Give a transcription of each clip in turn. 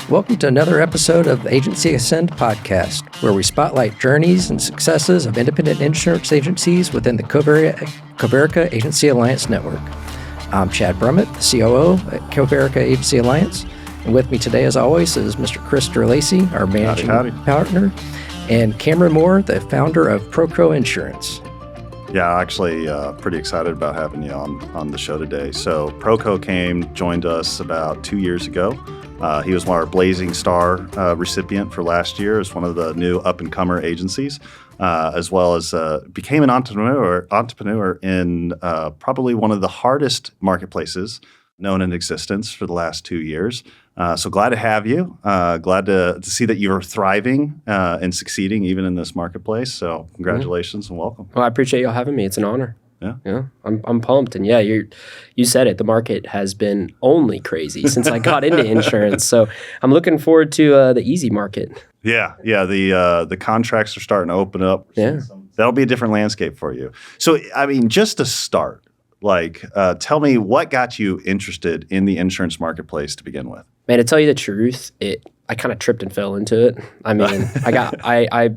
Welcome to another episode of Agency Ascend podcast, where we spotlight journeys and successes of independent insurance agencies within the Comerica Agency Alliance network. I'm Chad Brummett, the COO at Comerica Agency Alliance, and with me today, as always, is Mr. Chris Lacey, our managing partner, and Cameron Moore, the founder of ProCo Insurance. Yeah, actually pretty excited about having you on the show today. So ProCo joined us about 2 years ago. He was our Blazing Star recipient for last year as one of the new up-and-comer agencies, as well as became an entrepreneur in probably one of the hardest marketplaces known in existence for the last 2 years. So glad to have you. Glad to see that you're thriving and succeeding even in this marketplace. So congratulations and welcome. Well, I appreciate y'all having me. It's an honor. Yeah. I'm pumped. And yeah, you said it. The market has been only crazy since I got into insurance. So I'm looking forward to the easy market. Yeah. The contracts are starting to open up. Yeah. That'll be a different landscape for you. So, I mean, just to start, tell me what got you interested in the insurance marketplace to begin with? Man, to tell you the truth, I kind of tripped and fell into it. I mean, I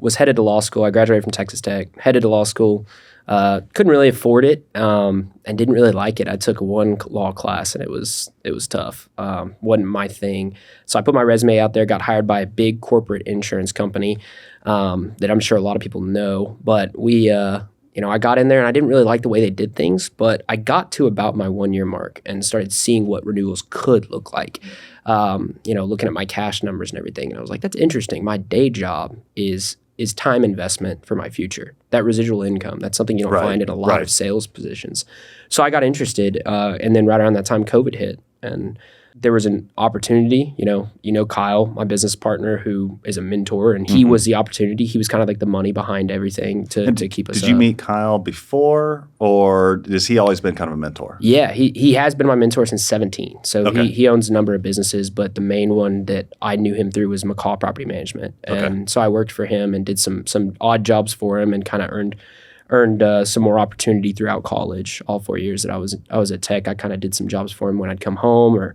was headed to law school. I graduated from Texas Tech, headed to law school. Couldn't really afford it and didn't really like it. I took one law class and it was tough. Wasn't my thing. So I put my resume out there, got hired by a big corporate insurance company that I'm sure a lot of people know. But I got in there and I didn't really like the way they did things, but I got to about my 1 year mark and started seeing what renewals could look like. Looking at my cash numbers and everything. And I was like, that's interesting. My day job is time investment for my future. That residual income, that's something you don't find in a lot of sales positions. So I got interested, and then right around that time, COVID hit, and there was an opportunity. You know Kyle, my business partner, who is a mentor, and he was the opportunity. He was kind of like the money behind everything to keep us up. Did you meet Kyle before, or has he always been kind of a mentor? Yeah, he has been my mentor since 17. So he owns a number of businesses, but the main one that I knew him through was McCall Property Management. And so I worked for him and did some odd jobs for him and kind of earned some more opportunity throughout college. All 4 years that I was at Tech, I kind of did some jobs for him when I'd come home, or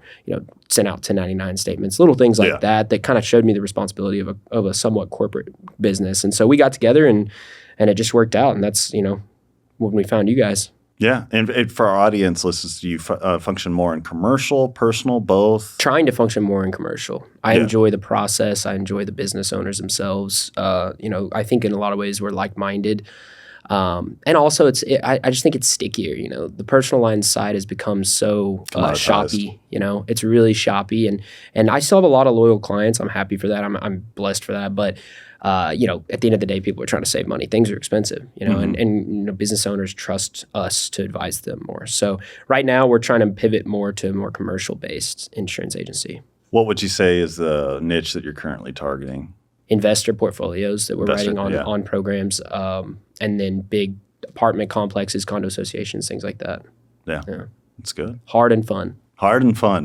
sent out 1099 statements, little things like that kind of showed me the responsibility of a somewhat corporate business. And so we got together and it just worked out. And that's when we found you guys. Yeah, and for our audience, do you function more in commercial, personal, both? Trying to function more in commercial. I enjoy the process. I enjoy the business owners themselves. I think in a lot of ways we're like-minded. And also I just think it's stickier, the personal line side has become so shoppy, it's really shoppy and I still have a lot of loyal clients. I'm happy for that. I'm blessed for that. But, at the end of the day, people are trying to save money. Things are expensive, and business owners trust us to advise them more. So right now we're trying to pivot more to a more commercial based insurance agency. What would you say is the niche that you're currentently targeting? Investor portfolios that we're writing on programs, and then big apartment complexes, condo associations, things like that. Yeah. That's good. Hard and fun.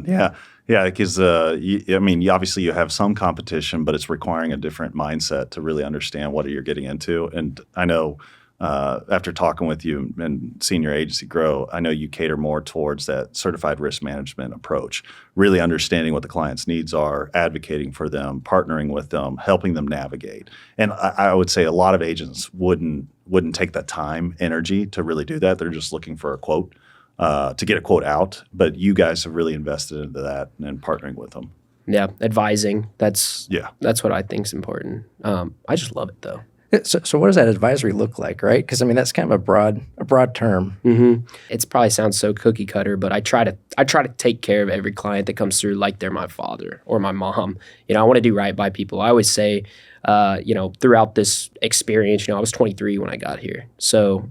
Yeah. Yeah, because obviously you have some competition, but it's requiring a different mindset to really understand what you're getting into. And I know after talking with you and seeing your agency grow, I know you cater more towards that certified risk management approach, really understanding what the client's needs are, advocating for them, partnering with them, helping them navigate. And I would say a lot of agents wouldn't take that time, energy to really do that. They're just looking for a quote, to get a quote out. But you guys have really invested into that and partnering with them. Yeah, advising. That's what I think is important. I just love it though. So what does that advisory look like, right? Because that's kind of a broad term. Mm-hmm. It probably sounds so cookie cutter, but I try to take care of every client that comes through like they're my father or my mom. I want to do right by people. I always say, throughout this experience, I was 23 when I got here, so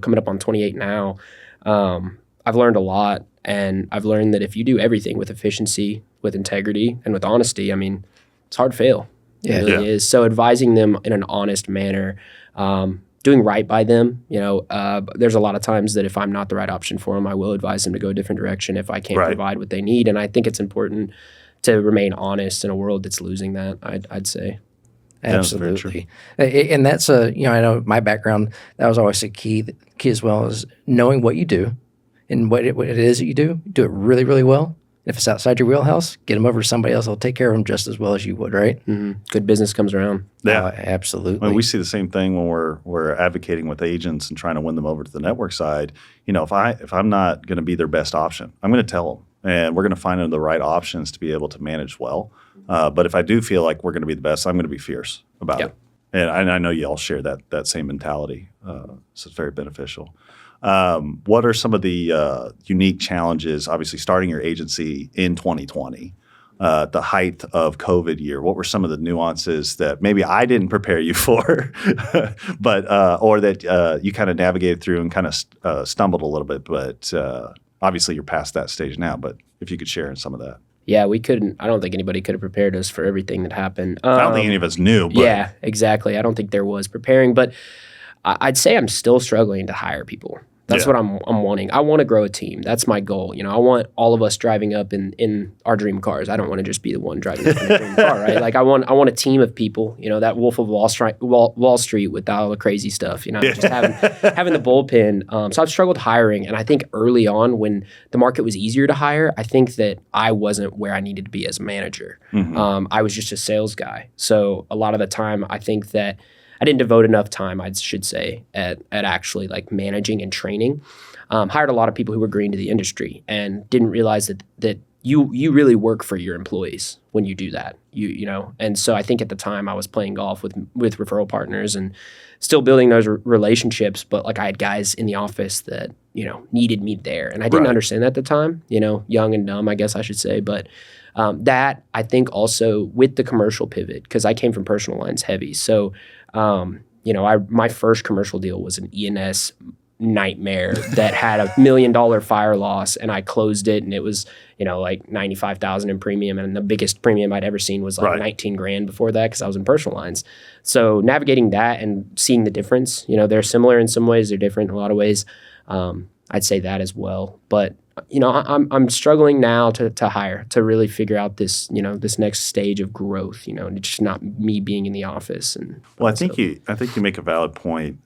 coming up on 28 now, I've learned a lot, and I've learned that if you do everything with efficiency, with integrity, and with honesty, it's hard to fail. It really is. So advising them in an honest manner, doing right by them. There's a lot of times that if I'm not the right option for them, I will advise them to go a different direction if I can't provide what they need. And I think it's important to remain honest in a world that's losing that, I'd say. Absolutely. And that's I know my background, that was always a key as well, is knowing what you do and what it is that you do it really, really well, If it's outside your wheelhouse, get them over to somebody else. They'll take care of them just as well as you would, right? Good business comes around. Yeah, absolutely. I mean, we see the same thing when we're advocating with agents and trying to win them over to the network side. If I'm not going to be their best option, I'm going to tell them, and we're going to find them the right options to be able to manage well. But if I do feel like we're going to be the best, I'm going to be fierce about it. And I know you all share that same mentality, so it's very beneficial. What are some of the unique challenges, obviously starting your agency in 2020, the height of COVID year? What were some of the nuances that maybe I didn't prepare you for, but or that you kind of navigated through and kind of stumbled a little bit? But obviously you're past that stage now, but if you could share in some of that. Yeah, we couldn't. I don't think anybody could have prepared us for everything that happened. I don't think any of us knew. But. Yeah, exactly. I don't think there was preparing, but I'd say I'm still struggling to hire people. That's what I'm wanting. I want to grow a team. That's my goal. I want all of us driving up in our dream cars. I don't want to just be the one driving up in a dream car, right? Like I want a team of people. That Wolf of Wall Street with all the crazy stuff. Just having the bullpen. So I've struggled hiring, and I think early on when the market was easier to hire, I think that I wasn't where I needed to be as a manager. I was just a sales guy. So a lot of the time, I think that I didn't devote enough time, I should say, at actually like managing and training. Hired a lot of people who were green to the industry and didn't realize that you really work for your employees when you do that. And so I think at the time I was playing golf with referral partners and still building those relationships, but like I had guys in the office that needed me there, and I didn't understand that at the time. Young and dumb, I guess I should say, but. That I think also with the commercial pivot, because I came from personal lines heavy. So, my first commercial deal was an E&S nightmare that had $1 million fire loss, and I closed it, and it was, like $95,000 in premium, and the biggest premium I'd ever seen was like $19,000 before that because I was in personal lines. So navigating that and seeing the difference, they're similar in some ways, they're different in a lot of ways. I'd say that as well, but. I'm struggling now to hire, to really figure out this, this next stage of growth, it's just not me being in the office. I think you make a valid point.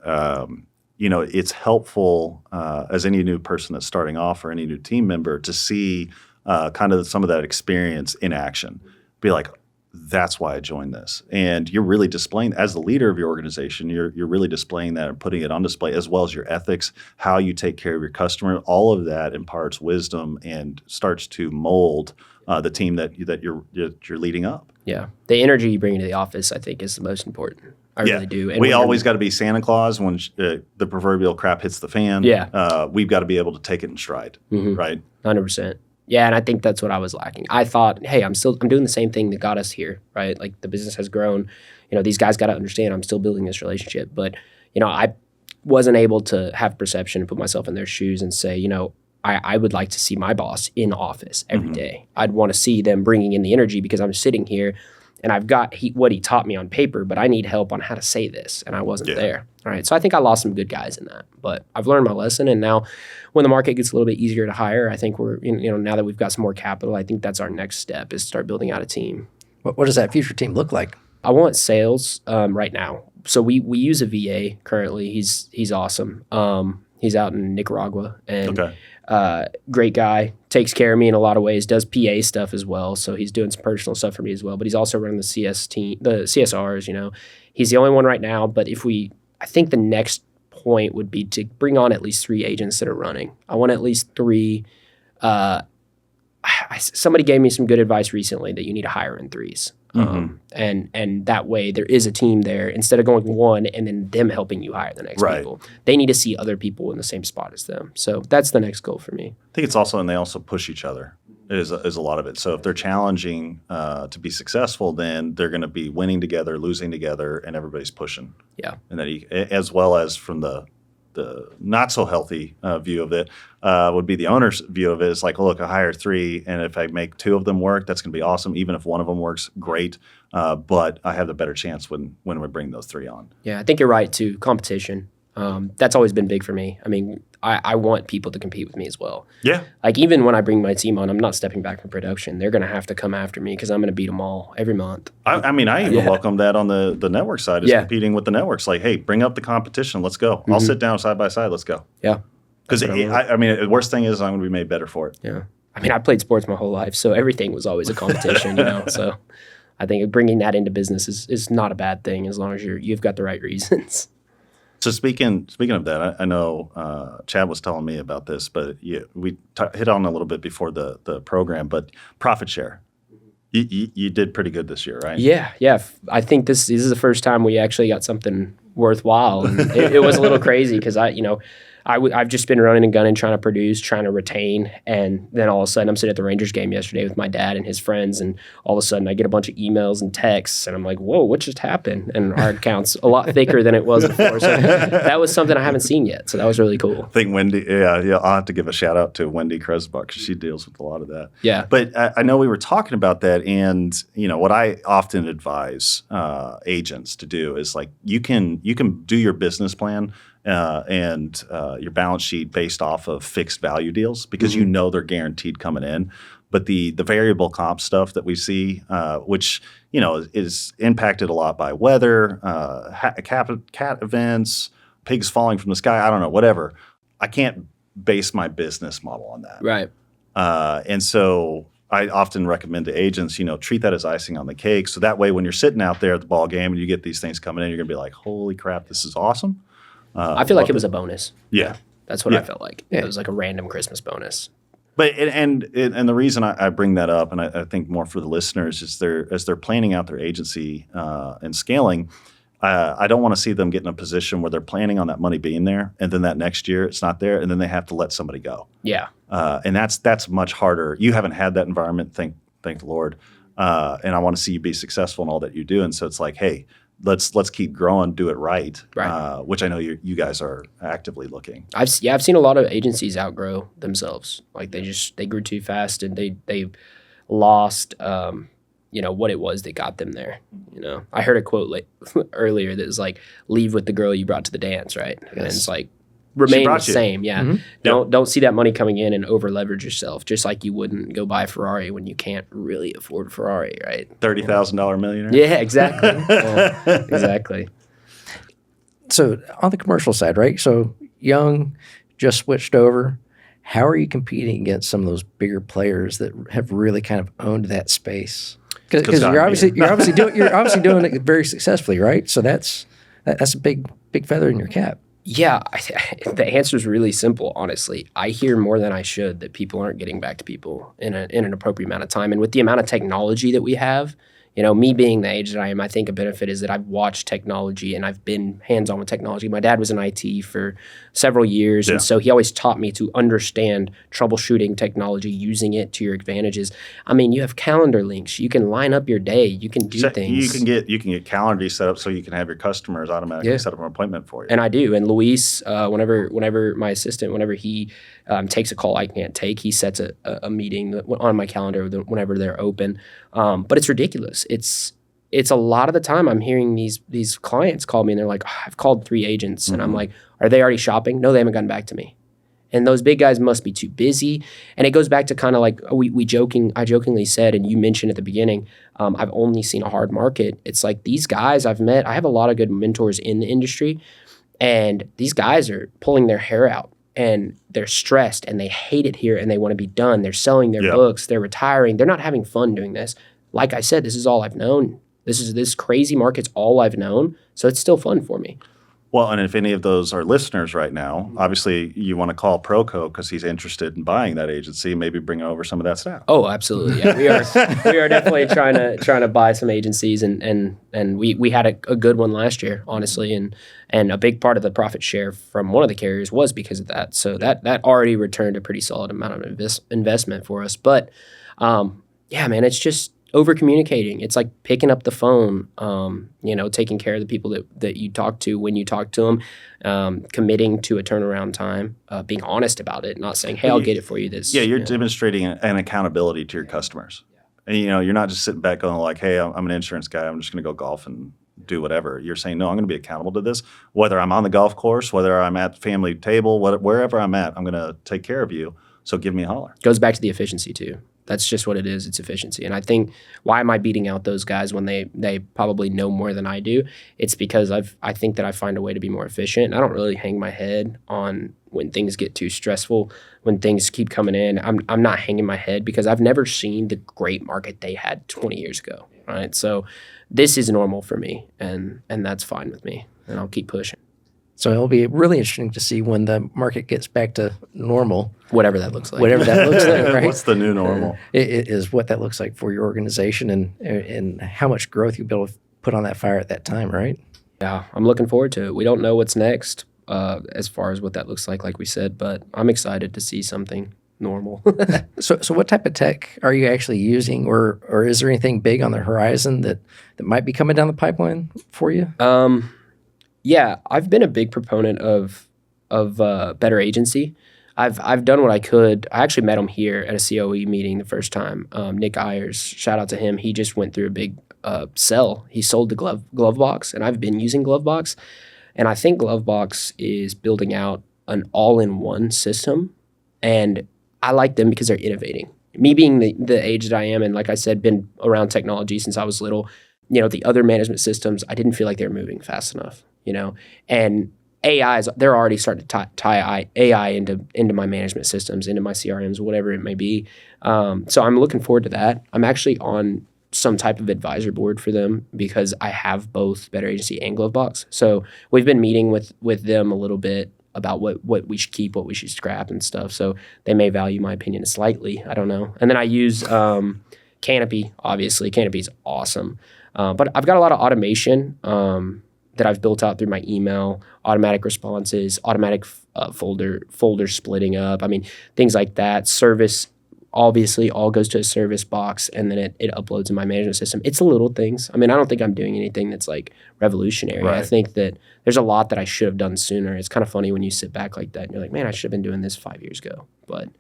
It's helpful as any new person that's starting off or any new team member to see kind of some of that experience in action. Be like, that's why I joined this. And you're really displaying, as the leader of your organization, you're really displaying that and putting it on display, as well as your ethics, how you take care of your customer. All of that imparts wisdom and starts to mold the team that you're leading up. Yeah. The energy you bring into the office, I think, is the most important. I really do. And we always got to be Santa Claus when the proverbial crap hits the fan. Yeah. We've got to be able to take it in stride, right? 100%. Yeah, and I think that's what I was lacking. I thought, hey, I'm doing the same thing that got us here, right? Like the business has grown. These guys got to understand I'm still building this relationship. But, I wasn't able to have perception and put myself in their shoes and say, I would like to see my boss in office every day. I'd want to see them bringing in the energy because I'm sitting here and I've got what he taught me on paper, but I need help on how to say this, and I wasn't there. All right, so I think I lost some good guys in that, but I've learned my lesson, and now when the market gets a little bit easier to hire, I think we're, now that we've got some more capital, I think that's our next step is start building out a team. What does that future team look like? I want sales right now. So we use a VA currently. He's awesome. He's out in Nicaragua, and great guy, takes care of me in a lot of ways, does PA stuff as well. So he's doing some personal stuff for me as well, but he's also running the CSRs, He's the only one right now, but I think the next point would be to bring on at least 3 agents that are running. I want at least 3. Somebody gave me some good advice recently that you need to hire in 3s. And that way there is a team there instead of going one and then them helping you hire the next people. They need to see other people in the same spot as them. So that's the next goal for me. I think it's also, and they also push each other is a lot of it. So if they're challenging to be successful, then they're going to be winning together, losing together, and everybody's pushing. Yeah. And that as well as from the not so healthy view of it would be the owner's view of it. It's like, look, I hire 3, and if I make 2 of them work, that's going to be awesome. Even if one of them works, great. But I have the better chance when we bring those 3 on. Yeah, I think you're right too. Competition. That's always been big for me. I mean, I want people to compete with me as well. Yeah. Like even when I bring my team on, I'm not stepping back from production. They're going to have to come after me because I'm going to beat them all every month. I even welcome that on the network side is competing with the networks. Like, hey, bring up the competition. Let's go. I'll sit down side by side. Let's go. Yeah. Because the worst thing is I'm going to be made better for it. Yeah. I mean, I played sports my whole life, so everything was always a competition, So I think bringing that into business is not a bad thing as long as you've got the right reasons. So speaking of that, I know Chad was telling me about this, but we hit on a little bit before the program, but profit share. You did pretty good this year, right? Yeah. I think this is the first time we actually got something worthwhile, and it was a little crazy because I've just been running and gunning, trying to produce, trying to retain, and then all of a sudden I'm sitting at the Rangers game yesterday with my dad and his friends, and all of a sudden I get a bunch of emails and texts, and I'm like, whoa, what just happened? And our account's a lot thicker than it was before, so that was something I haven't seen yet, so that was really cool. I think Wendy, I'll have to give a shout out to Wendy Kresbach because she deals with a lot of that. Yeah. But I know we were talking about that, and what I often advise agents to do is like you can do your business plan and your balance sheet based off of fixed value deals because they're guaranteed coming in. But the variable comp stuff that we see, which is impacted a lot by weather, cat events, pigs falling from the sky, I don't know, whatever. I can't base my business model on that. Right. And so I often recommend to agents, treat that as icing on the cake. So that way when you're sitting out there at the ball game and you get these things coming in, you're going to be like, holy crap, this is awesome. I feel like it was a bonus. Yeah. That's what I felt like. Yeah. It was like a random Christmas bonus. But and the reason I bring that up, and I think more for the listeners, is as they're planning out their agency and scaling, I don't want to see them get in a position where they're planning on that money being there, and then that next year it's not there, and then they have to let somebody go. Yeah. And that's much harder. You haven't had that environment, thank the Lord. And I want to see you be successful in all that you do. And so it's like, hey, let's keep growing, do it right. Which I know you guys are actively looking. I've seen a lot of agencies outgrow themselves. Like they grew too fast and they lost what it was that got them there. I heard a quote earlier that was like, leave with the girl you brought to the dance, right? Yes. And it's like, remain the same. Yeah. Mm-hmm. Don't see that money coming in and over leverage yourself, just like you wouldn't go buy a Ferrari when you can't really afford a Ferrari, right? $30,000 millionaire. Yeah, exactly. Exactly. So on the commercial side, right? So young, just switched over. How are you competing against some of those bigger players that have really kind of owned that space? Because you're obviously doing it very successfully, right? So that's a big feather in your cap. Yeah, the answer is really simple, honestly. I hear more than I should that people aren't getting back to people in an appropriate amount of time. And with the amount of technology that we have, me being the age that I am, I think a benefit is that I've watched technology and I've been hands-on with technology. My dad was in IT for several years, and so he always taught me to understand troubleshooting technology, using it to your advantages. I mean, you have calendar links. You can line up your day. You can do things. You can get calendar set up so you can have your customers automatically set up an appointment for you. And I do. And Luis, whenever my assistant, whenever he takes a call I can't take, he sets a meeting on my calendar whenever they're open. But it's ridiculous. It's a lot of the time I'm hearing these clients call me and they're like, I've called 3 agents. And I'm like, are they already shopping? No, they haven't gotten back to me. And those big guys must be too busy. And it goes back to kind of like I jokingly said, and you mentioned at the beginning, I've only seen a hard market. It's like these guys I've met, I have a lot of good mentors in the industry, and these guys are pulling their hair out. And they're stressed and they hate it here and they want to be done. They're selling their books. They're retiring. They're not having fun doing this. Like I said, this is all I've known. This crazy market's all I've known. So it's still fun for me. Well, and if any of those are listeners right now, obviously you want to call ProCo because he's interested in buying that agency, maybe bring over some of that staff. Oh, absolutely. Yeah, we are definitely trying to buy some agencies, and we had a good one last year, honestly, and a big part of the profit share from one of the carriers was because of that. So that already returned a pretty solid amount of investment for us. But yeah, man, it's just over communicating. It's like picking up the phone, taking care of the people that you talk to when you talk to them, committing to a turnaround time, being honest about it, not saying, hey, I'll get it for you this. Yeah, you're demonstrating an accountability to your customers. And, you're not just sitting back going like, hey, I'm an insurance guy. I'm just going to go golf and do whatever. You're saying, no, I'm going to be accountable to this. Whether I'm on the golf course, whether I'm at the family table, wherever I'm at, I'm going to take care of you. So give me a holler. Goes back to the efficiency too. That's just what it is. It's efficiency. And I think, why am I beating out those guys when they probably know more than I do? It's because I think that I find a way to be more efficient. I don't really hang my head on when things get too stressful, when things keep coming in. I'm not hanging my head because I've never seen the great market they had 20 years ago, right? So this is normal for me, and that's fine with me, and I'll keep pushing. So it'll be really interesting to see when the market gets back to normal. Whatever that looks like. Whatever that looks like, right? What's the new normal? It is what that looks like for your organization and how much growth you'll be able to put on that fire at that time, right? Yeah, I'm looking forward to it. We don't know what's next as far as what that looks like we said, but I'm excited to see something normal. So what type of tech are you actually using, or is there anything big on the horizon that might be coming down the pipeline for you? Yeah, I've been a big proponent of better agency. I've done what I could. I actually met him here at a COE meeting the first time. Nick Ayers, shout out to him. He just went through a big sell. He sold the Glovebox, and I've been using Glovebox. And I think Glovebox is building out an all-in-one system, and I like them because they're innovating. Me being the age that I am, and like I said, been around technology since I was little, the other management systems, I didn't feel like they were moving fast enough, and they're already starting to tie AI into my management systems, into my CRMs, whatever it may be. So I'm looking forward to that. I'm actually on some type of advisor board for them because I have both Better Agency and Glovebox. So we've been meeting with them a little bit about what we should keep, what we should scrap and stuff. So they may value my opinion slightly. I don't know. And then I use Canopy, obviously. Canopy is awesome. But I've got a lot of automation that I've built out through my email, automatic responses, automatic folder splitting up. I mean, things like that. Service, obviously, all goes to a service box, and then it uploads in my management system. It's the little things. I mean, I don't think I'm doing anything that's like revolutionary. Right. I think that there's a lot that I should have done sooner. It's kind of funny when you sit back like that and you're like, man, I should have been doing this 5 years ago. But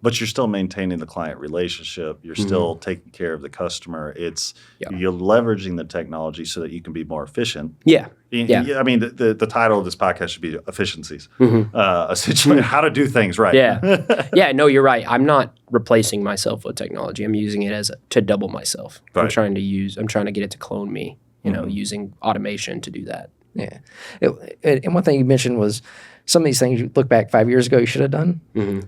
But you're still maintaining the client relationship. You're still taking care of the customer. You're leveraging the technology so that you can be more efficient. Yeah. I mean, the title of this podcast should be Efficiencies. Essentially, how to do things right. Yeah. Yeah, no, you're right. I'm not replacing myself with technology. I'm using it to double myself. Right. I'm trying to get it to clone me, using automation to do that. Yeah. And one thing you mentioned was some of these things you look back 5 years ago you should have done.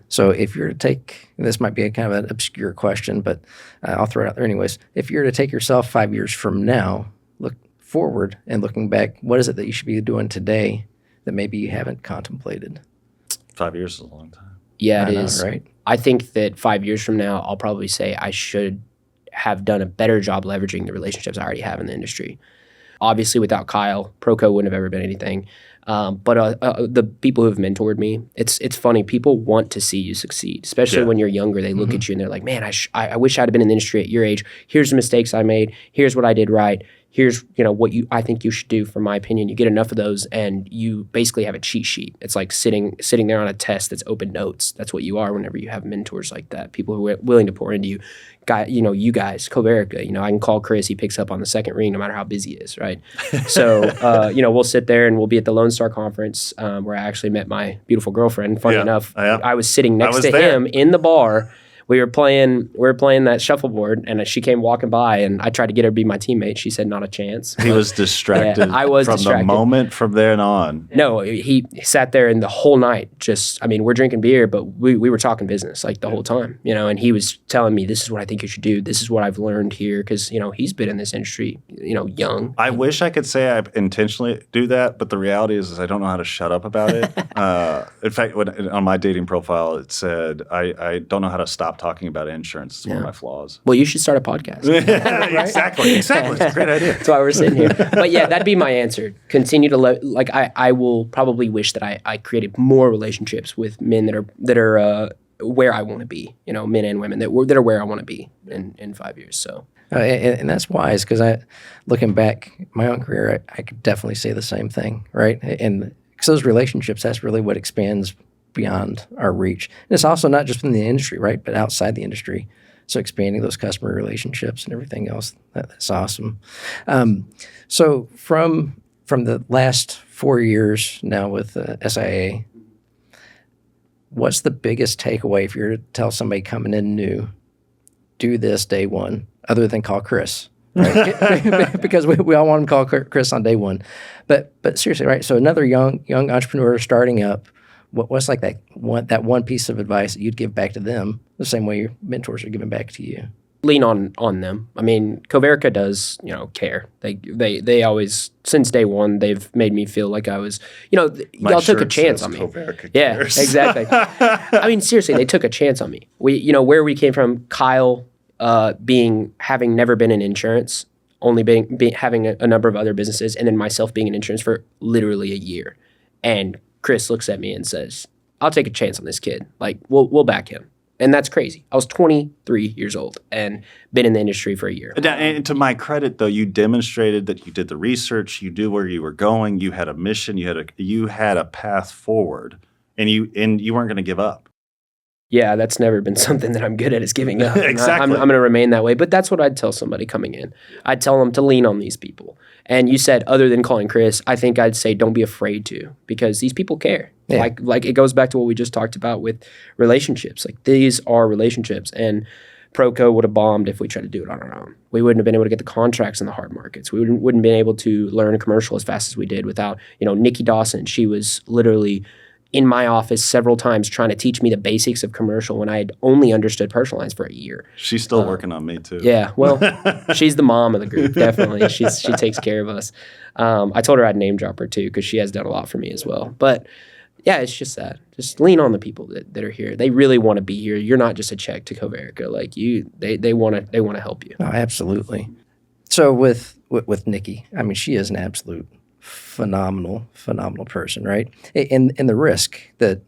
So if you're to take, this might be a kind of an obscure question, but I'll throw it out there anyways. If you're to take yourself 5 years from now, look forward and looking back, what is it that you should be doing today that maybe you haven't contemplated? 5 years is a long time. Yeah, it is. Right? I think that 5 years from now, I'll probably say I should have done a better job leveraging the relationships I already have in the industry. Obviously, without Kyle, ProCo wouldn't have ever been anything. But the people who have mentored me, it's funny. People want to see you succeed, especially when you're younger. They look at you and they're like, man, I wish I'd have been in the industry at your age. Here's the mistakes I made. Here's what I did right. Here's what I think you should do. From my opinion, you get enough of those, and you basically have a cheat sheet. It's like sitting there on a test that's open notes. That's what you are whenever you have mentors like that. People who are willing to pour into you. You guys, Comerica. I can call Chris. He picks up on the second ring, no matter how busy he is. Right. So we'll sit there and we'll be at the Lone Star Conference where I actually met my beautiful girlfriend. Funny enough, I was sitting next to him in the bar. We were playing that shuffleboard, and she came walking by, and I tried to get her to be my teammate. She said, "Not a chance." He was distracted. I was from distracted. the moment from then on. No, he sat there and the whole night. We're drinking beer, but we were talking business like the whole time, and he was telling me, "This is what I think you should do. This is what I've learned here," because he's been in this industry, young. I wish I could say I intentionally do that, but the reality is I don't know how to shut up about it. In fact, on my dating profile, it said I don't know how to stop talking about insurance. It's one of my flaws. Well, you should start a podcast. Right? Exactly. It's a great idea. That's why we're sitting here. But yeah, that'd be my answer. Continue to I will probably wish that I created more relationships with men that are where I want to be. Men and women that are where I want to be in 5 years. So. And that's wise, because looking back my own career, I could definitely say the same thing, right? And because those relationships, that's really what expands beyond our reach. And it's also not just in the industry, right, but outside the industry. So expanding those customer relationships and everything else, that's awesome. So from the last 4 years now with SIA, what's the biggest takeaway if you're to tell somebody coming in new do this day one other than call Chris, right? Because we all want to call Chris on day one. But seriously, right? So another young entrepreneur starting up, what's like that one piece of advice that you'd give back to them the same way your mentors are giving back to you? Lean on them. I mean, Comerica does, care. They always, since day one, they've made me feel like I was, y'all took a chance on me. Yeah, exactly. I mean, seriously, they took a chance on me. Where we came from, Kyle having never been in insurance, only having a number of other businesses, and then myself being in insurance for literally a year. And Chris looks at me and says, I'll take a chance on this kid. Like, we'll back him. And that's crazy. I was 23 years old and been in the industry for a year. And to my credit, though, you demonstrated that you did the research, you knew where you were going, you had a mission, you had a path forward, and you weren't going to give up. Yeah, that's never been something that I'm good at, is giving up. Exactly. I'm going to remain that way. But that's what I'd tell somebody coming in. I'd tell them to lean on these people. And you said, other than calling Chris, I think I'd say don't be afraid to, because these people care. Yeah. Like it goes back to what we just talked about with relationships. Like, these are relationships. And ProCo would have bombed if we tried to do it on our own. We wouldn't have been able to get the contracts in the hard markets. We wouldn't have been able to learn commercial as fast as we did without, Nikki Dawson. She was literally in my office several times trying to teach me the basics of commercial when I had only understood personal lines for a year. She's still working on me too. Yeah, well, she's the mom of the group, definitely. She takes care of us. I told her I'd name drop her too, because she has done a lot for me as well. But yeah, it's just that. Just lean on the people that are here. They really want to be here. You're not just a check to Comerica. Like, they want to help you. Oh, absolutely. So with Nikki, I mean, she is an absolute phenomenal person, right? And the risk that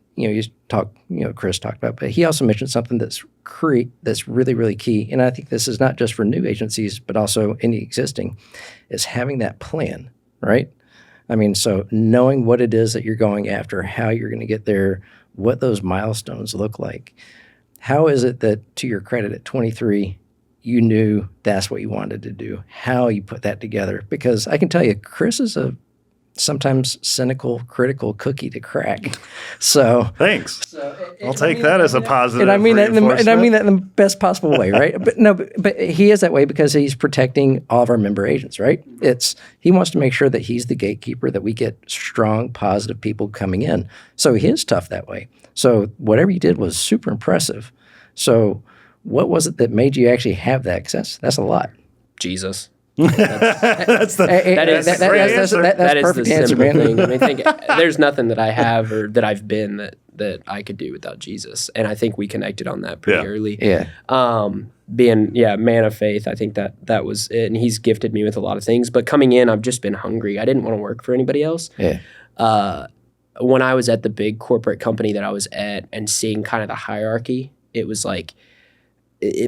Chris talked about, but he also mentioned something that's really, really key. And I think this is not just for new agencies, but also any existing, is having that plan, right? I mean, so knowing what it is that you're going after, how you're going to get there, what those milestones look like. How is it that, to your credit, at 23, you knew that's what you wanted to do, how you put that together? Because I can tell you, Chris is a sometimes cynical, critical cookie to crack. So thanks. I'll take that as a positive. And I mean that in the best possible way, right? But he is that way because he's protecting all of our member agents, right? He wants to make sure that he's the gatekeeper, that we get strong, positive people coming in. So he is tough that way. So whatever you did was super impressive. So what was it that made you actually have that? Because that's a lot. Jesus. That's the perfect answer, man. Thing. I mean, there's nothing that I have or that I've been that I could do without Jesus, and I think we connected on that pretty early. Yeah. Being man of faith, I think that was it, and He's gifted me with a lot of things. But coming in, I've just been hungry. I didn't want to work for anybody else. Yeah. When I was at the big corporate company that I was at and seeing kind of the hierarchy, it was like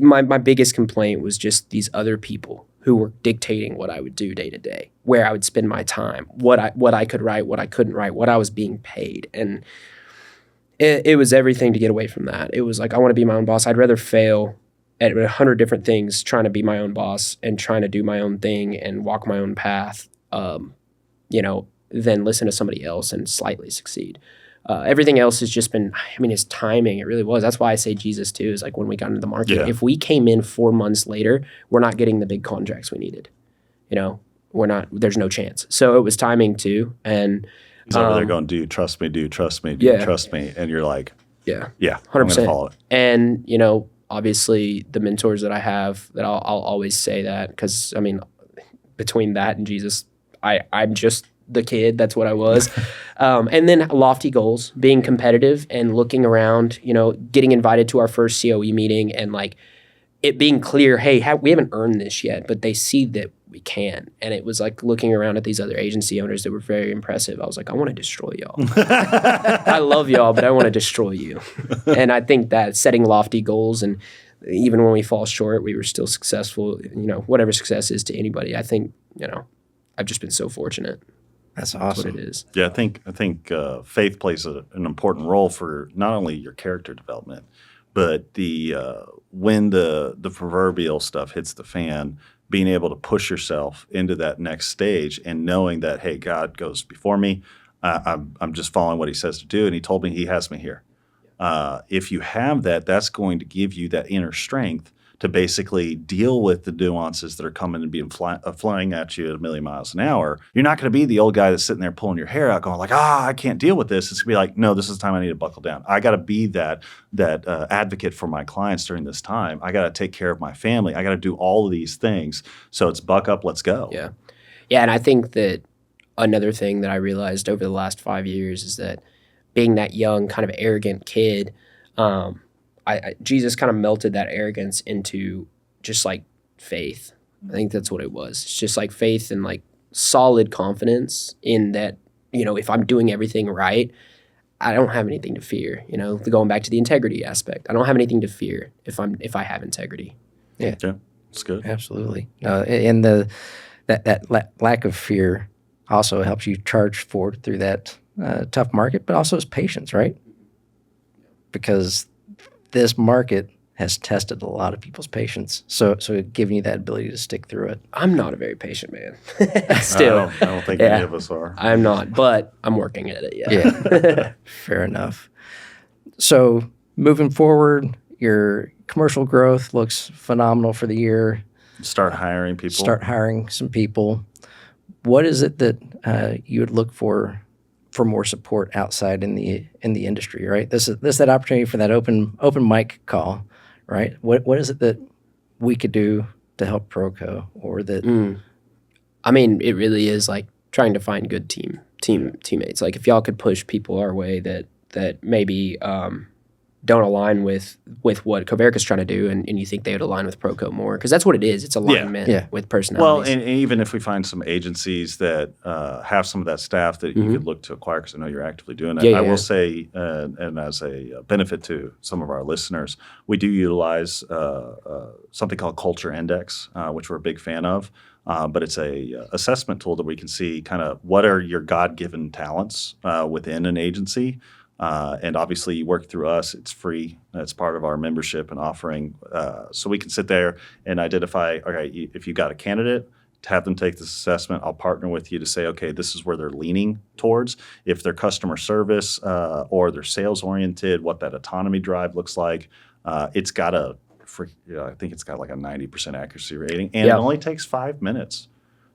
my biggest complaint was just these other people who were dictating what I would do day to day, where I would spend my time, what I could write, what I couldn't write, what I was being paid. And it was everything to get away from that. It was like, I want to be my own boss. I'd rather fail at 100 different things trying to be my own boss and trying to do my own thing and walk my own path, than listen to somebody else and slightly succeed. Everything else has just been, it's timing. It really was. That's why I say Jesus too, is like when we got into the market. Yeah. If we came in 4 months later, we're not getting the big contracts we needed. There's no chance. So it was timing too. And he's over there going, dude, trust me, trust me. And you're like, yeah, 100%. Follow it. And, obviously the mentors that I have, that I'll always say that, because between that and Jesus, I'm just the kid. That's what I was. And then lofty goals, being competitive and looking around, getting invited to our first COE meeting and like it being clear, hey, we haven't earned this yet, but they see that we can. And it was like looking around at these other agency owners that were very impressive. I was like, I want to destroy y'all. I love y'all, but I want to destroy you. And I think that setting lofty goals, and even when we fall short, we were still successful, whatever success is to anybody. I think, I've just been so fortunate. That's awesome. That's what it is. Yeah, I think faith plays an important role for not only your character development, but when the proverbial stuff hits the fan, being able to push yourself into that next stage and knowing that, hey, God goes before me. I'm just following what He says to do, and He told me He has me here. If you have that, that's going to give you that inner strength to basically deal with the nuances that are coming and being flying at you at 1,000,000 miles an hour. You're not going to be the old guy that's sitting there pulling your hair out going like, I can't deal with this. It's going to be like, no, this is the time I need to buckle down. I got to be that advocate for my clients during this time. I got to take care of my family. I got to do all of these things. So it's buck up, let's go. Yeah. Yeah, and I think that another thing that I realized over the last 5 years is that being that young, kind of arrogant kid, Jesus kind of melted that arrogance into just like faith. I think that's what it was. It's just like faith and like solid confidence in that, if I'm doing everything right, I don't have anything to fear. Going back to the integrity aspect, I don't have anything to fear if I have integrity. Yeah, it's good. Absolutely. And that lack of fear also helps you charge forward through that tough market, but also is patience, right? Because this market has tested a lot of people's patience. So giving you that ability to stick through it. I'm not a very patient man. Still. I don't think any of us are. I'm not, but I'm working at it, Yeah. Fair enough. So moving forward, your commercial growth looks phenomenal for the year. Start hiring people. Start hiring some people. What is it that you would look for more support outside in the industry, right? This is that opportunity for that open mic call, right? What is it that we could do to help ProCo, or that? I mean, it really is like trying to find good teammates. Like if y'all could push people our way that maybe don't align with what Comerica's trying to do, and you think they would align with ProCo more, because that's what it is. It's alignment with personalities. Well, and even if we find some agencies that have some of that staff that you could look to acquire, because I know you're actively doing that. I will say, and as a benefit to some of our listeners, we do utilize something called Culture Index, which we're a big fan of. But it's a assessment tool that we can see kind of what are your God-given talents within an agency. And obviously you work through us. It's free. It's part of our membership and offering. So we can sit there and identify, okay, if you got a candidate, to have them take this assessment, I'll partner with you to say, okay, this is where they're leaning towards. If they're customer service or they're sales oriented, what that autonomy drive looks like. It's got I think it's got like a 90% accuracy rating, and it only takes 5 minutes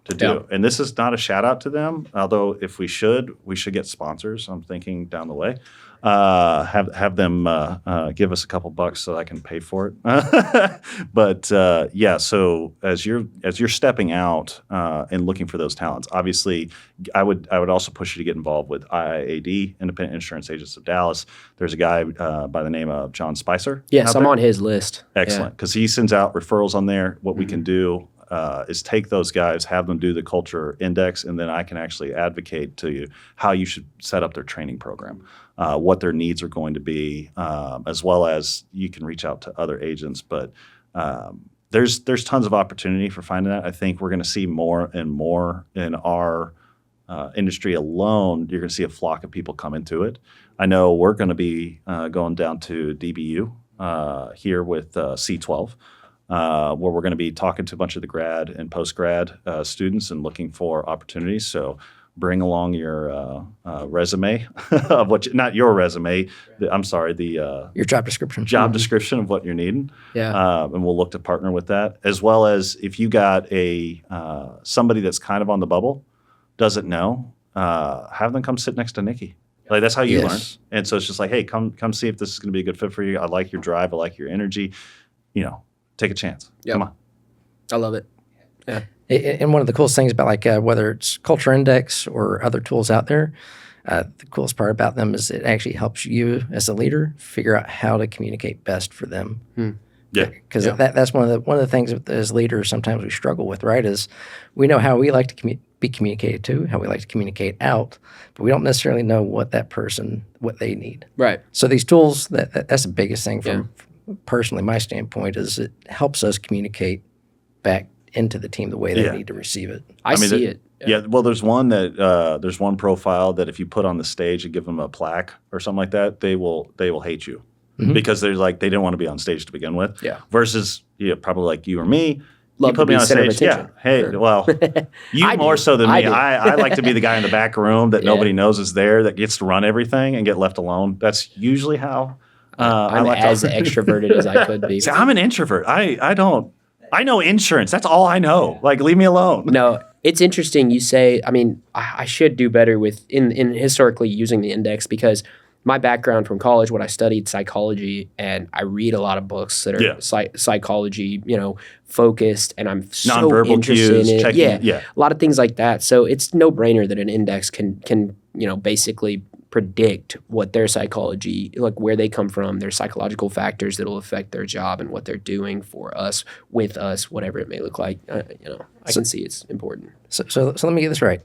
to do. Yeah. And this is not a shout out to them, although if we should get sponsors. I'm thinking down the way. Have them give us a couple bucks so I can pay for it. But so as you're stepping out and looking for those talents, obviously I would also push you to get involved with IIAD, Independent Insurance Agents of Dallas. There's a guy by the name of John Spicer. Yes, I'm on his list. Excellent, because he sends out referrals on there. What we can do is take those guys, have them do the culture index, and then I can actually advocate to you how you should set up their training program, what their needs are going to be, as well as you can reach out to other agents. But there's tons of opportunity for finding that. I think we're going to see more and more in our industry alone. You're going to see a flock of people come into it. I know we're going to be going down to DBU here with C12. Where we're going to be talking to a bunch of the grad and post-grad students and looking for opportunities. So bring along your resume of not your resume. I'm sorry, your job description. Description of what you're needing. Yeah. And we'll look to partner with that, as well as if you got somebody that's kind of on the bubble, doesn't know, have them come sit next to Nikki. Like that's how you learn. And so it's just like, hey, come see if this is going to be a good fit for you. I like your drive. I like your energy. Take a chance. Yep. Come on. I love it. Yeah. And one of the coolest things about whether it's Culture Index or other tools out there, the coolest part about them is it actually helps you as a leader figure out how to communicate best for them. Yeah. Because that's one of the things that as leaders sometimes we struggle with, right? Is we know how we like to be communicated to, how we like to communicate out, but we don't necessarily know what they need. Right. So these tools, that's the biggest thing from personally my standpoint, is it helps us communicate back into the team the way they need to receive it. I see it. Yeah. Well, there's one profile that if you put on the stage and give them a plaque or something like that, they will hate you because they're like, they didn't want to be on stage to begin with. Yeah. Versus probably like you or me. Love you put me on stage. Yeah. Hey, well, you more so than me. I like to be the guy in the back room that nobody knows is there, that gets to run everything and get left alone. That's usually how I'm as extroverted as I could be. See, I'm an introvert. I know insurance. That's all I know. Like, leave me alone. No, it's interesting you say, I mean, I should do better with in historically using the index, because my background from college, what I studied psychology, and I read a lot of books that are psychology, focused, and I'm so nonverbal interested cues, in it. checking, A lot of things like that. So it's no brainer that an index can basically predict what their psychology, like where they come from, their psychological factors that will affect their job and what they're doing for us, with us, whatever it may look like. I can see it's important. So let me get this right.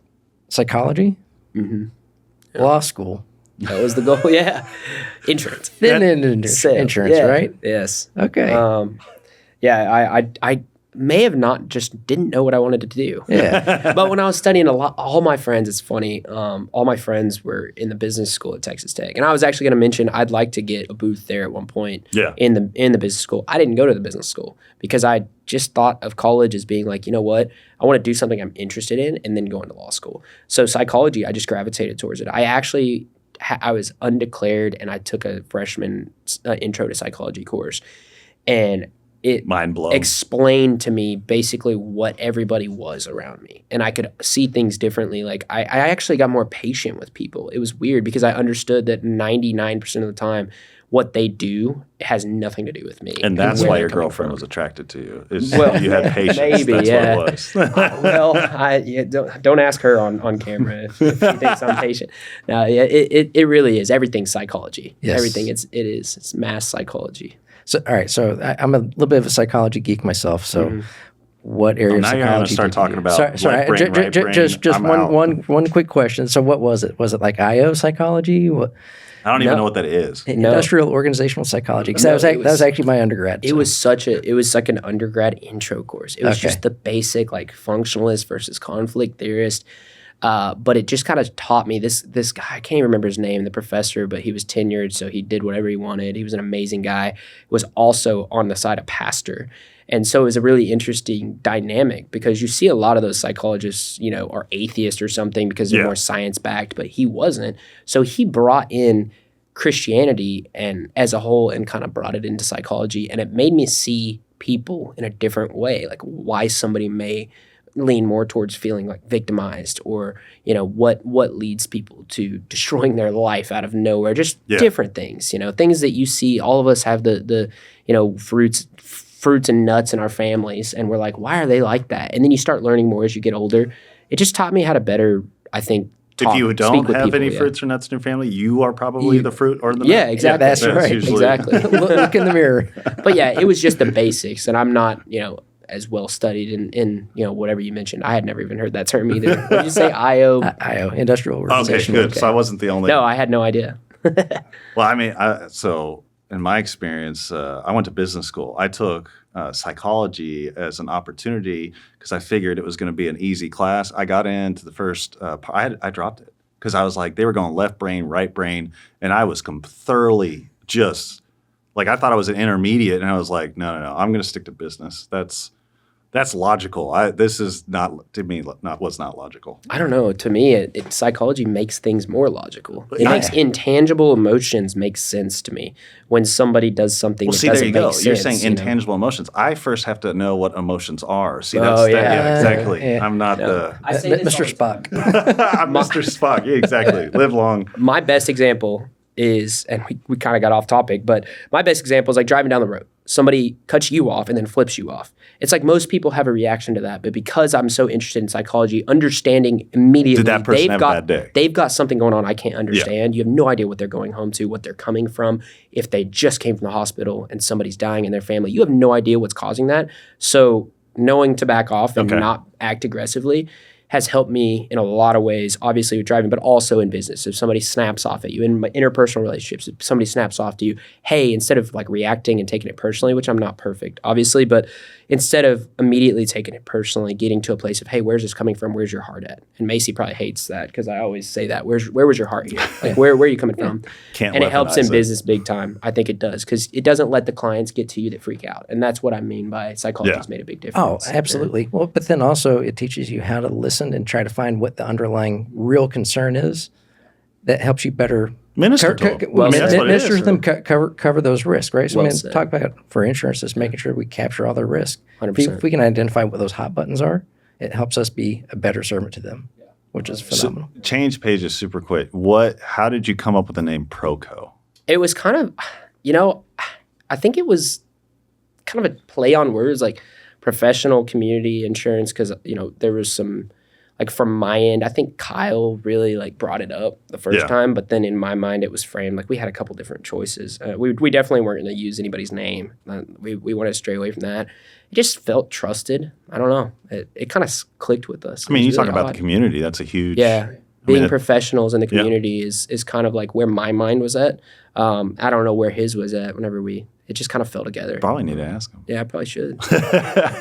Psychology, law school. That was the goal. Yeah. Insurance. Insurance, right? Yes. Okay. I may have not just didn't know what I wanted to do. Yeah. But when I was studying all my friends, it's funny, all my friends were in the business school at Texas Tech. And I was actually going to mention I'd like to get a booth there at one point in the business school. I didn't go to the business school because I just thought of college as being like, you know what, I want to do something I'm interested in and then go into law school. So psychology, I just gravitated towards it. I was undeclared, and I took a freshman intro to psychology course, and it mind blown explained to me basically what everybody was around me, and I could see things differently. Like I actually got more patient with people. It was weird because I understood that 99% of the time what they do has nothing to do with me. And that's why your girlfriend was attracted to you. You had patience. Maybe, that's what it was. Don't ask her on camera if she thinks I'm patient. No, it really is. Everything's psychology. Yes. Everything it's mass psychology. So all right. So I'm a little bit of a psychology geek myself. So what area of now psychology? you're going to start talking about left brain, right brain. Just one quick question. So what was it? Was it like IO psychology? I don't even know what that is. Industrial organizational psychology. Because that was actually my undergrad. It was like an undergrad intro course. It was just the basic like functionalist versus conflict theorist. But it just kind of taught me this guy, I can't even remember his name, the professor, but he was tenured, so he did whatever he wanted. He was an amazing guy. Was also on the side a pastor. And so it was a really interesting dynamic because you see a lot of those psychologists, are atheists or something because they're more science-backed, but he wasn't. So he brought in Christianity and as a whole and kind of brought it into psychology, and it made me see people in a different way, like why somebody may lean more towards feeling like victimized, or what leads people to destroying their life out of nowhere, just different things, things that you see. All of us have the fruits and nuts in our families, and we're like, why are they like that? And then you start learning more as you get older. It just taught me how to better, I think, if you don't have any fruits or nuts in your family, you are probably the fruit or the nut. Yeah, exactly. That's right. Exactly. Look in the mirror. But yeah, it was just the basics, and I'm not, as well studied in whatever you mentioned. I had never even heard that term either. What did you say? IO? IO, industrial organization. Okay, good. So I wasn't the only. No, I had no idea. Well, I mean, so in my experience, I went to business school. I took psychology as an opportunity because I figured it was going to be an easy class. I got into the first I dropped it because I was like, they were going left brain, right brain, and I was thoroughly just like, I thought I was an intermediate, and I was like, no, I'm going to stick to business. That's logical. This is not, to me, was not logical. I don't know. To me, psychology makes things more logical. It makes intangible emotions make sense to me. When somebody does something that doesn't make sense. You're saying intangible emotions. I first have to know what emotions are. See, exactly. Yeah. I'm not Mr. Spock. I'm Mr. Spock. Yeah, exactly. Live long. My best example is, and we kind of got off topic, but my best example is like driving down the road. Somebody cuts you off and then flips you off. It's like most people have a reaction to that, but because I'm so interested in psychology, understanding immediately Did that person have a bad day? They've got something going on I can't understand. You have no idea what they're going home to, what they're coming from. If they just came from the hospital and somebody's dying in their family, you have no idea what's causing that. So knowing to back off and not act aggressively has helped me in a lot of ways, obviously with driving, but also in business. If somebody snaps off at you, in my interpersonal relationships, if somebody snaps off to you, hey, instead of like reacting and taking it personally, which I'm not perfect, obviously, but instead of immediately taking it personally, getting to a place of, hey, where's this coming from? Where's your heart at? And Macy probably hates that because I always say that. Where was your heart here? Like, where are you coming from? And it helps in business big time. I think it does because it doesn't let the clients get to you that freak out. And that's what I mean by psychology's made a big difference. Oh, absolutely. Well, but then also it teaches you how to listen and try to find what the underlying real concern is. That helps you better Minister to them. Well said. That's what it Minister is. to them, cover those risks, right? So Well I mean, said. talk about for insurance is making sure we capture all their risk. 100%. If we can identify what those hot buttons are, it helps us be a better servant to them, which is phenomenal. Change pages super quick. How did you come up with the name ProCo? It was kind of, I think it was kind of a play on words, like professional community insurance, because, there was some, like from my end, I think Kyle really like brought it up the first time, but then in my mind it was framed like we had a couple different choices. We definitely weren't going to use anybody's name. We wanted to stray away from that. It just felt trusted. I don't know. It kind of clicked with us. I mean, It you was talk really about odd. the community. That's a huge. Yeah. Being mean, professionals in the community is kind of like where my mind was at. I don't know where his was at whenever it just kind of fell together. Probably need to ask him. Yeah, I probably should.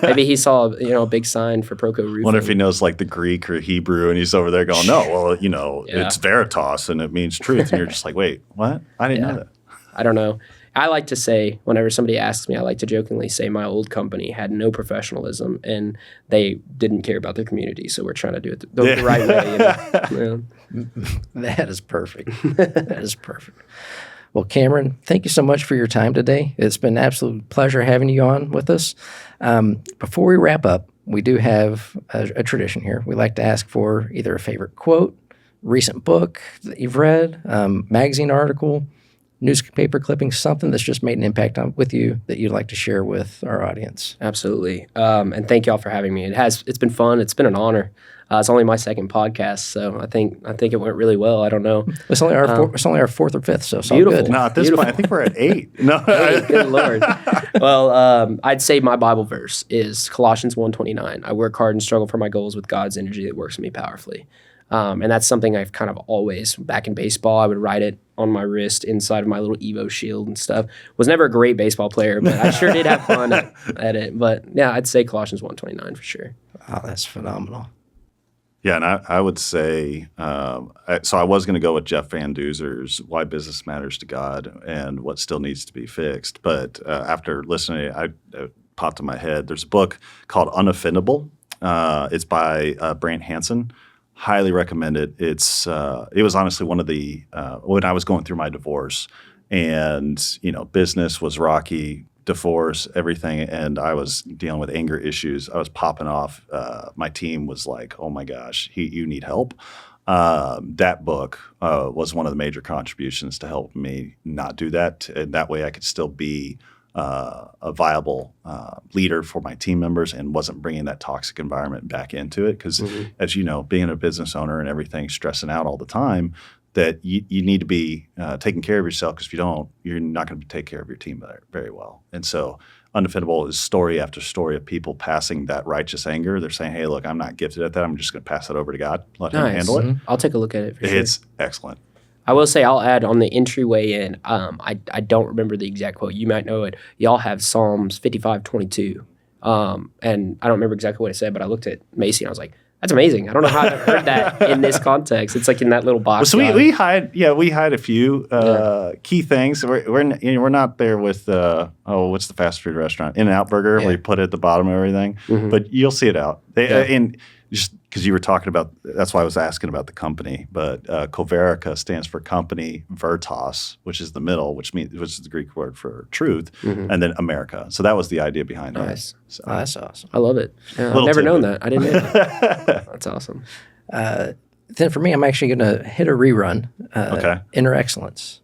Maybe he saw, a big sign for ProCo Roofing. Wonder if he knows like the Greek or Hebrew, and he's over there going, "No, well, it's veritas and it means truth," and you're just like, "Wait, what? I didn't know that." I don't know. I like to say, whenever somebody asks me, I like to jokingly say my old company had no professionalism and they didn't care about their community. So we're trying to do it the right way. That is perfect. That is perfect. Well, Cameron, thank you so much for your time today. It's been an absolute pleasure having you on with us. Before we wrap up, we do have a tradition here. We like to ask for either a favorite quote, recent book that you've read, magazine article, newspaper clipping, something that's just made an impact with you that you'd like to share with our audience. Absolutely. And thank y'all for having me. It's been fun. It's been an honor. It's only my second podcast, so I think it went really well. I don't know. It's only our fourth or fifth, so it's all Beautiful. good. No, at this point, I think we're at 8. No, Hey, good Lord. Well, I'd say my Bible verse is Colossians 1:29. I work hard and struggle for my goals with God's energy that works in me powerfully. And that's something I've kind of always, back in baseball, I would write it on my wrist inside of my little Evo shield and stuff. Was never a great baseball player, but I sure did have fun at it. But yeah, I'd say Colossians 1:29 for sure. Oh, that's phenomenal. Yeah, and I would say, so I was going to go with Jeff Van Duzer's Why Business Matters to God and What Still Needs to Be Fixed. But after listening, it popped in my head. There's a book called Unoffendable. It's by Brant Hansen. Highly recommend it. It was honestly one of the, when I was going through my divorce and, business was rocky, divorce, everything, and I was dealing with anger issues. I was popping off. My team was like, "Oh my gosh, you need help." That book was one of the major contributions to help me not do that, and that way I could still be a viable leader for my team members and wasn't bringing that toxic environment back into it. Because as you know, being a business owner and everything, stressing out all the time, that you need to be taking care of yourself, because if you don't, you're not going to take care of your team very well. And so Unoffendable is story after story of people passing that righteous anger. They're saying, "Hey, look, I'm not gifted at that. I'm just going to pass it over to God. Let him handle it." I'll take a look at it for sure. It's excellent. I will say I'll add on the entryway in, I don't remember the exact quote. You might know it. Y'all have Psalms 55:22. And I don't remember exactly what it said, but I looked at Macy and I was like, that's amazing. I don't know how I've heard that in this context. It's like in that little box. Well, so we hide a few key things. We're not there with what's the fast food restaurant? In-N-Out Burger, where you put it at the bottom of everything. But you'll see it out. And just because you were talking about, that's why I was asking about the company. But Coverica stands for company, Veritas, which is the middle, which is the Greek word for truth, and then America. So that was the idea behind it. So, Oh, that's awesome. I love it. Yeah, I've never known that. I didn't know that. That's awesome. Then for me, I'm actually going to hit a rerun. Okay. Inner Excellence.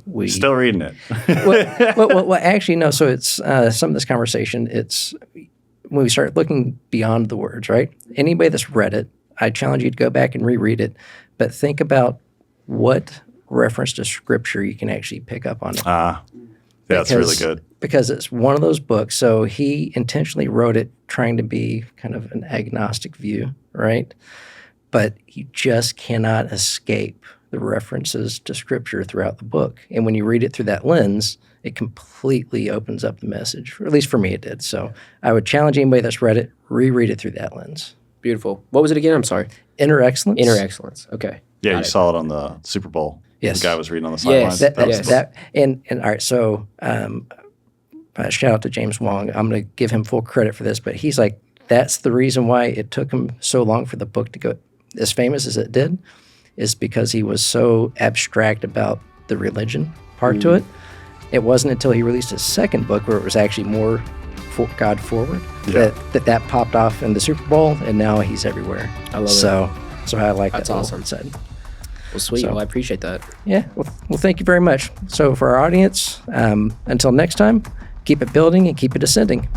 We Still reading it. well, actually, no. So it's some of this conversation. It's when we start looking beyond the words, right? Anybody that's read it, I challenge you to go back and reread it, but think about what reference to Scripture you can actually pick up on it. That's really good. Because it's one of those books. So he intentionally wrote it trying to be kind of an agnostic view, right? But you just cannot escape the references to Scripture throughout the book. And when you read it through that lens, it completely opens up the message, or at least for me it did. So I would challenge anybody that's read it, reread it through that lens. Beautiful. What was it again? I'm sorry. Inner Excellence. Inner Excellence. Okay. Yeah, Got you it. saw it on the Super Bowl. Yes. The guy was reading on the Yes. sidelines. And all right, so shout out to James Wong. I'm going to give him full credit for this, but he's like, that's the reason why it took him so long for the book to go as famous as it did, is because he was so abstract about the religion part to it. It wasn't until he released his second book where it was actually more God forward that popped off in the Super Bowl, and now he's everywhere. I love it. So I like That's that. awesome. Said. Well, sweet. So- Well, I appreciate that. Yeah. Well, thank you very much. So for our audience, until next time, keep it building and keep it ascending.